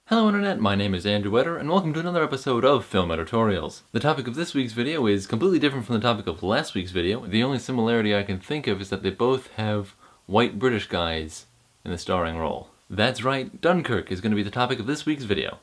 Hello Internet, my name is Andrew Eder, and welcome to another episode of Film Editorials. The topic of this week's video is completely different from the topic of last week's video. The only similarity I can think of is that they both have white British guys in the starring role. That's right, Dunkirk is going to be the topic of this week's video.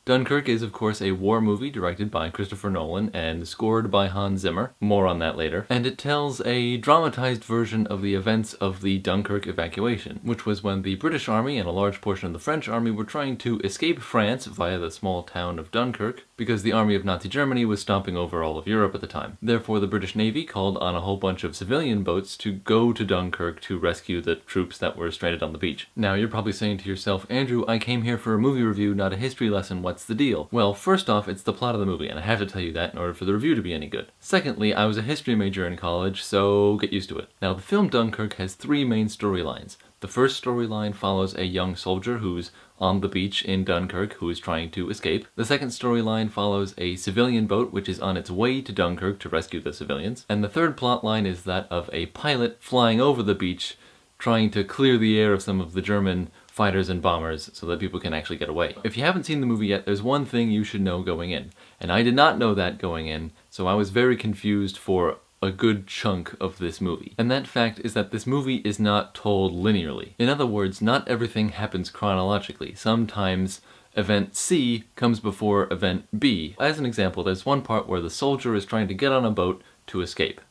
Dunkirk is, of course, a war movie directed by Christopher Nolan and scored by Hans Zimmer. More on that later. And it tells a dramatized version of the events of the Dunkirk evacuation, which was when the British Army and a large portion of the French Army were trying to escape France via the small town of Dunkirk, because the army of Nazi Germany was stomping over all of Europe at the time. Therefore, the British Navy called on a whole bunch of civilian boats to go to Dunkirk to rescue the troops that were stranded on the beach. Now, you're probably saying to yourself, Andrew, I came here for a movie review, not a history lesson. What's the deal? Well, first off, it's the plot of the movie, and I have to tell you that in order for the review to be any good. Secondly, I was a history major in college, so get used to it. Now, the film Dunkirk has three main storylines. The first storyline follows a young soldier who's on the beach in Dunkirk who is trying to escape. The second storyline follows a civilian boat which is on its way to Dunkirk to rescue the civilians. And the third plotline is that of a pilot flying over the beach trying to clear the air of some of the German fighters and bombers so that people can actually get away. If you haven't seen the movie yet, there's one thing you should know going in. And I did not know that going in, so I was very confused for a good chunk of this movie. And that fact is that this movie is not told linearly. In other words, not everything happens chronologically. Sometimes event C comes before event B. As an example, there's one part where the soldier is trying to get on a boat to escape.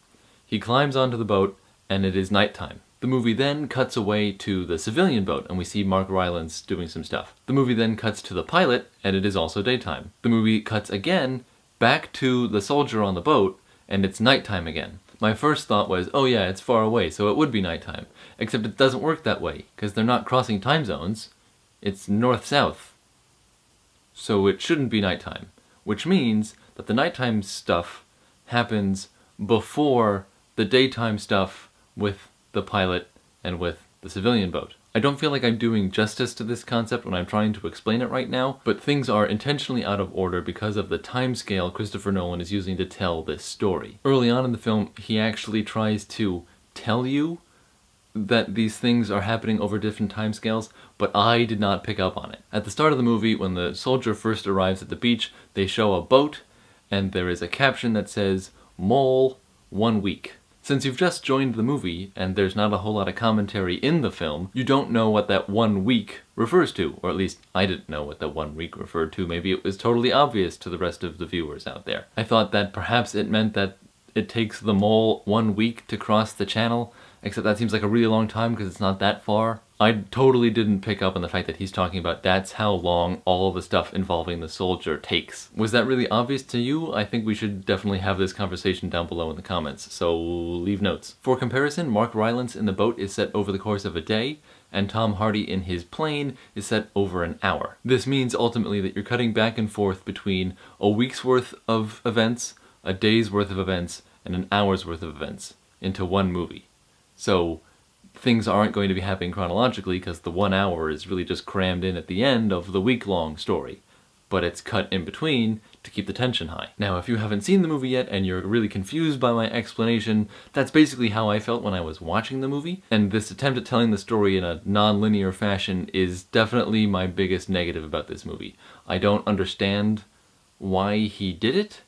He climbs onto the boat, and it is nighttime. The movie then cuts away to the civilian boat, and we see Mark Rylance doing some stuff. The movie then cuts to the pilot, and it is also daytime. The movie cuts again back to the soldier on the boat, and it's nighttime again. My first thought was, oh yeah, it's far away, so it would be nighttime. Except it doesn't work that way, because they're not crossing time zones. It's north-south. So it shouldn't be nighttime. Which means that the nighttime stuff happens before the daytime stuff with the pilot and with the civilian boat. I don't feel like I'm doing justice to this concept when I'm trying to explain it right now, but things are intentionally out of order because of the timescale Christopher Nolan is using to tell this story. Early on in the film, he actually tries to tell you that these things are happening over different timescales, but I did not pick up on it. At the start of the movie, when the soldier first arrives at the beach, they show a boat, and there is a caption that says, "Mole, 1 week." Since you've just joined the movie, and there's not a whole lot of commentary in the film, you don't know what that 1 week refers to, or at least I didn't know what that 1 week referred to. Maybe it was totally obvious to the rest of the viewers out there. I thought that perhaps it meant that it takes the mole 1 week to cross the channel, except that seems like a really long time because it's not that far. I totally didn't pick up on the fact that he's talking about that's how long all the stuff involving the soldier takes. Was that really obvious to you? I think we should definitely have this conversation down below in the comments, so leave notes. For comparison, Mark Rylance in the boat is set over the course of a day, and Tom Hardy in his plane is set over an hour. This means ultimately that you're cutting back and forth between a week's worth of events, a day's worth of events, and an hour's worth of events into one movie. So things aren't going to be happening chronologically because the 1 hour is really just crammed in at the end of the week-long story. But it's cut in between to keep the tension high. Now, if you haven't seen the movie yet and you're really confused by my explanation, that's basically how I felt when I was watching the movie. And this attempt at telling the story in a non-linear fashion is definitely my biggest negative about this movie. I don't understand why he did it.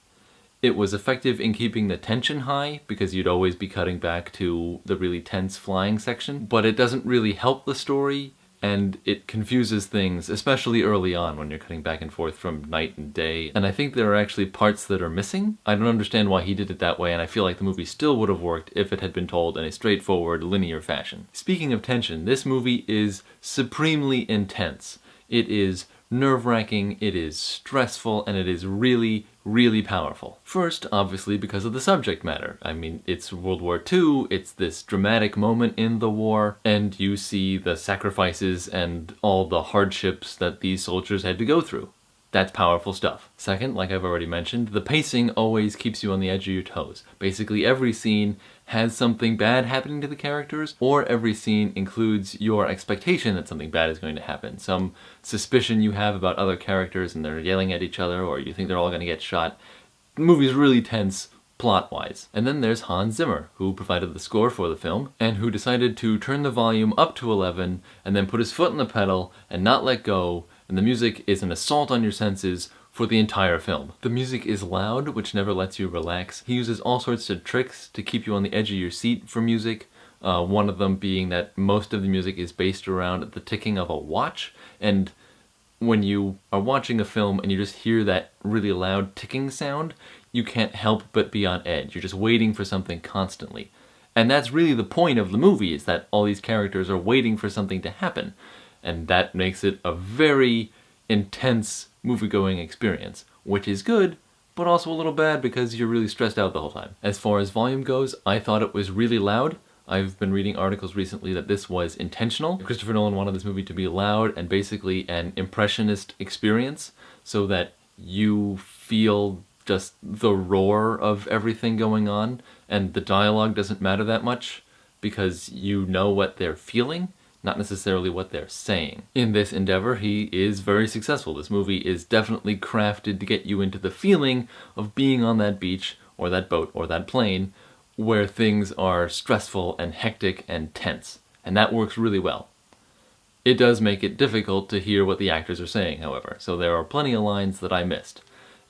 It was effective in keeping the tension high, because you'd always be cutting back to the really tense flying section, but it doesn't really help the story, and it confuses things, especially early on when you're cutting back and forth from night and day, and I think there are actually parts that are missing. I don't understand why he did it that way, and I feel like the movie still would have worked if it had been told in a straightforward, linear fashion. Speaking of tension, this movie is supremely intense. It is nerve-wracking, it is stressful, and it is really, really powerful. First, obviously, because of the subject matter. I mean, it's World War II, it's this dramatic moment in the war, and you see the sacrifices and all the hardships that these soldiers had to go through. That's powerful stuff. Second, like I've already mentioned, the pacing always keeps you on the edge of your toes. Basically, every scene has something bad happening to the characters, or every scene includes your expectation that something bad is going to happen. Some suspicion you have about other characters and they're yelling at each other, or you think they're all going to get shot. The movie's really tense, plot-wise. And then there's Hans Zimmer, who provided the score for the film, and who decided to turn the volume up to 11, and then put his foot on the pedal and not let go, and the music is an assault on your senses for the entire film. The music is loud, which never lets you relax. He uses all sorts of tricks to keep you on the edge of your seat for music. One of them being that most of the music is based around the ticking of a watch, and when you are watching a film and you just hear that really loud ticking sound, you can't help but be on edge. You're just waiting for something constantly. And that's really the point of the movie, is that all these characters are waiting for something to happen. And that makes it a very intense movie-going experience, which is good, but also a little bad because you're really stressed out the whole time. As far as volume goes, I thought it was really loud. I've been reading articles recently that this was intentional. Christopher Nolan wanted this movie to be loud and basically an impressionist experience, so that you feel just the roar of everything going on, and the dialogue doesn't matter that much because you know what they're feeling, not necessarily what they're saying. In this endeavor, he is very successful. This movie is definitely crafted to get you into the feeling of being on that beach, or that boat, or that plane, where things are stressful and hectic and tense. And that works really well. It does make it difficult to hear what the actors are saying, however, so there are plenty of lines that I missed.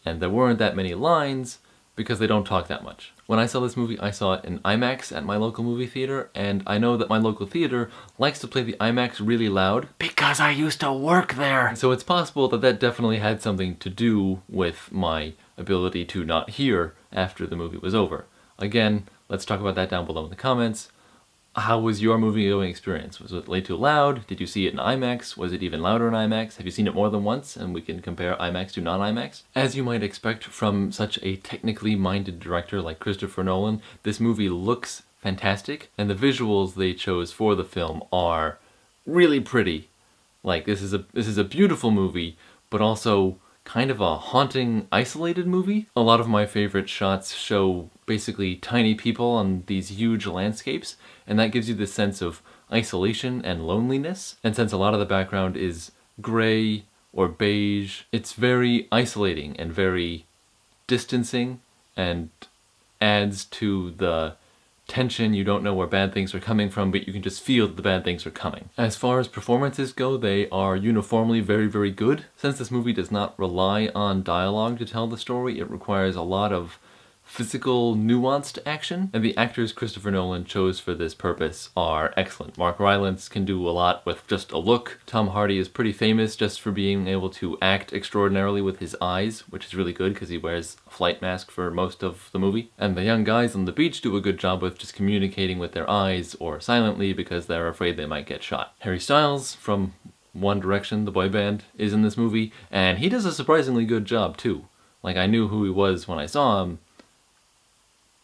And there weren't that many lines because they don't talk that much. When I saw this movie, I saw it in IMAX at my local movie theater, and I know that my local theater likes to play the IMAX really loud because I used to work there! So it's possible that that definitely had something to do with my ability to not hear after the movie was over. Again, let's talk about that down below in the comments. How was your movie-going experience? Was it way too loud? Did you see it in IMAX? Was it even louder in IMAX? Have you seen it more than once? And we can compare IMAX to non-IMAX. As you might expect from such a technically minded director like Christopher Nolan, this movie looks fantastic, and the visuals they chose for the film are really pretty. Like, this is a beautiful movie, but also kind of a haunting, isolated movie. A lot of my favorite shots show basically tiny people on these huge landscapes, and that gives you this sense of isolation and loneliness. And since a lot of the background is gray or beige, it's very isolating and very distancing, and adds to the tension. You don't know where bad things are coming from, but you can just feel that the bad things are coming. As far as performances go, they are uniformly very, very good. Since this movie does not rely on dialogue to tell the story, it requires a lot of physical, nuanced action, and the actors Christopher Nolan chose for this purpose are excellent. Mark Rylance can do a lot with just a look. Tom Hardy is pretty famous just for being able to act extraordinarily with his eyes, which is really good because he wears a flight mask for most of the movie. And the young guys on the beach do a good job with just communicating with their eyes or silently because they're afraid they might get shot. Harry Styles from One Direction, the boy band, is in this movie, and he does a surprisingly good job too. Like, I knew who he was when I saw him,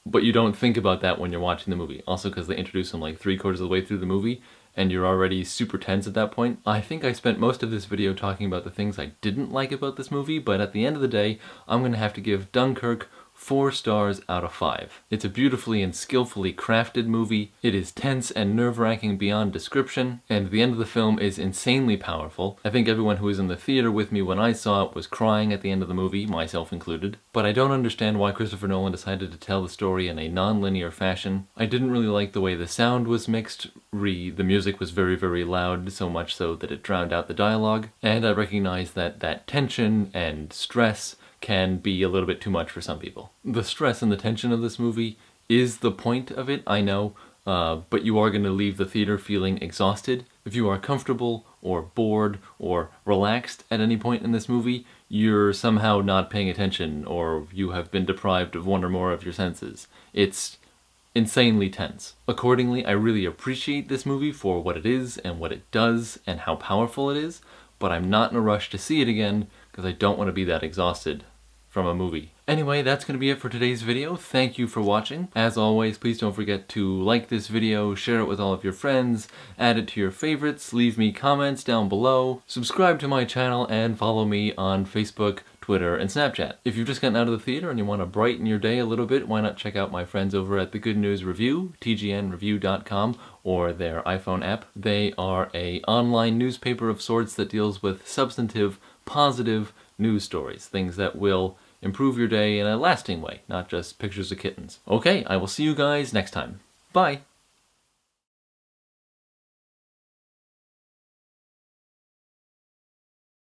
but you don't think about that when you're watching the movie. Also because they introduce him like 3/4 of the way through the movie, and you're already super tense at that point. I think I spent most of this video talking about the things I didn't like about this movie, but at the end of the day, I'm gonna have to give Dunkirk 4 stars out of 5. It's a beautifully and skillfully crafted movie. It is tense and nerve-wracking beyond description, and the end of the film is insanely powerful. I think everyone who was in the theater with me when I saw it was crying at the end of the movie, myself included. But I don't understand why Christopher Nolan decided to tell the story in a non-linear fashion. I didn't really like the way the sound was mixed. The music was very, very loud, so much so that it drowned out the dialogue. And I recognize that that tension and stress can be a little bit too much for some people. The stress and the tension of this movie is the point of it, I know, but you are going to leave the theater feeling exhausted. If you are comfortable or bored or relaxed at any point in this movie, you're somehow not paying attention, or you have been deprived of one or more of your senses. It's insanely tense. Accordingly, I really appreciate this movie for what it is and what it does and how powerful it is, but I'm not in a rush to see it again because I don't want to be that exhausted from a movie. Anyway, that's going to be it for today's video. Thank you for watching. As always, please don't forget to like this video, share it with all of your friends, add it to your favorites, leave me comments down below, subscribe to my channel, and follow me on Facebook, Twitter, and Snapchat. If you've just gotten out of the theater and you want to brighten your day a little bit, why not check out my friends over at The Good News Review, tgnreview.com, or their iPhone app. They are an online newspaper of sorts that deals with substantive, positive news stories, things that will improve your day in a lasting way, not just pictures of kittens. Okay, I will see you guys next time. Bye!